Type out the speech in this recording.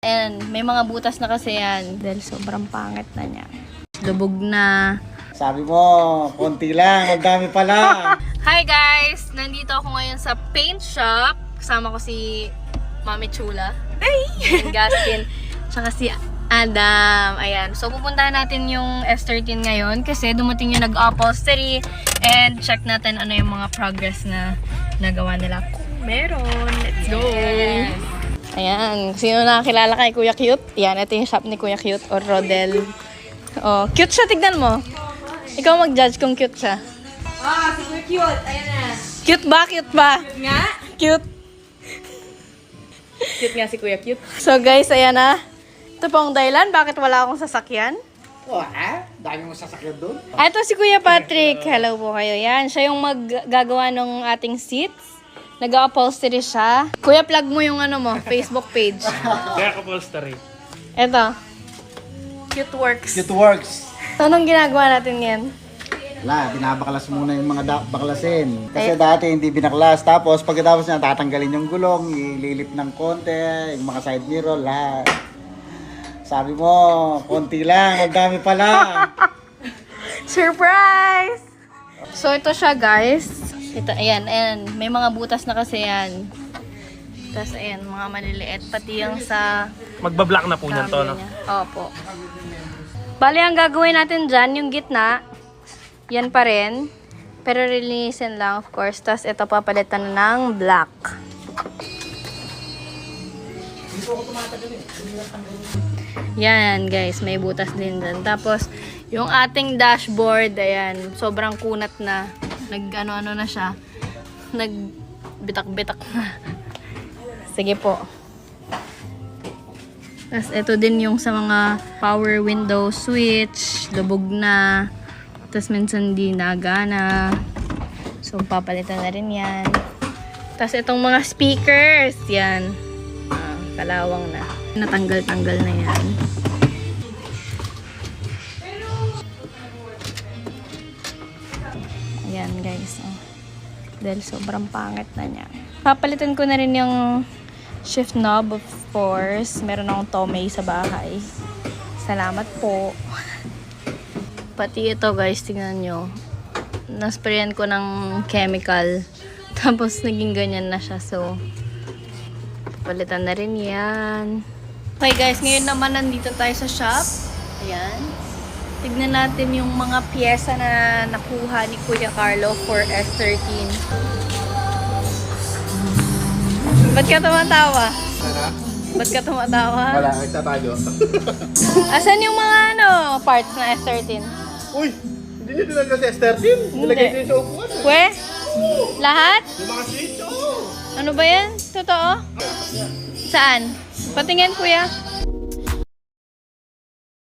And may mga butas na kasi yan. Dahil sobrang pangit na niya. Lubog na. Sabi mo, konti lang, ang dami pala. Hi guys! Nandito ako ngayon sa paint shop. Kasama ko si Mami Chula. Ay! Gaskin. Tsaka si Adam. Ayan. So, pupuntahan natin yung S13 ngayon kasi dumating yung nag-upholstery and check natin ano yung mga progress na nagawa nila. Kung meron. Let's go! Yes. Ayan. Sino nakakilala kay Kuya Cute? Yan. Ito yung shop ni Kuya Cute or Rodel. Oh, cute siya. Tignan mo. Ikaw mag-judge kung cute siya. Ah, si Kuya Cute. Ayan na. Cute ba? Cute ba? Cute nga. Cute. Cute nga si Kuya Cute. So guys, ayan na. Ito po ang dahilan. Bakit wala akong sasakyan? Oh, ha? Dami mo sasakyan doon. Ito si Kuya Patrick. Hello po kayo. Yan. Siya yung maggagawa ng ating seats. Nag-upholstery siya. Kuya, plug mo yung ano mo, Facebook page. Kaya upholstery. Ito. Cute Works. Cute works. So, anong ginagawa natin yan? Wala, binabaklas muna yung mga baklasin. Kasi dati hindi binaklas. Tapos pagkatapos niya, tatanggalin yung gulong, ililip ng konti, yung mga side mirror, lahat. Sabi mo, konti lang, ang dami pala. Surprise! So, ito siya, guys. Ito, ayan, ayan. May mga butas na kasi yan. Tapos, ayan, mga maliliit. Pati yung sa Magbablock na po niyan to, cambio no? niya. Opo. Bali, ang gagawin natin dyan, yung gitna, yan pa rin. Pero releasein lang, of course. Tapos, ito papalitan na ng black. Yan, guys. May butas din dyan. Tapos, yung ating dashboard, ayan, sobrang kunat na. Nag-ano-ano na siya. Nagbitak-bitak na. Sige po. Tapos, ito din yung sa mga power window switch. Lubog na. Tapos, minsan di nagana. So, papalitan na rin yan. Tapos, itong mga speakers. Yan. Kalawang na. Natanggal-tanggal na yan. Ayan, guys. Oh. Dahil sobrang pangit na niya. Papalitan ko na rin yung shift knob, of course. Meron akong Tomei sa bahay. Salamat po. Pati ito, guys, tingnan nyo. Nasprayan ko ng chemical. Tapos, naging ganyan na siya. So, palitan na rin yan. Okay, guys. Ngayon naman, nandito tayo sa shop. Ayan. Tignan natin yung mga pyesa na nakuha ni Kuya Carlo for S13. Ba't ka tumatawa? Ba't ka tumatawa? Wala, nagtatago. Asan yung mga parts na S13? Uy! Hindi nyo dinagdag sa S13? Nilagay ko yung sa upuan. We? Lahat? Yung mga switch, oh! Ano ba yan? Totoo? Saan? Patingin, Kuya.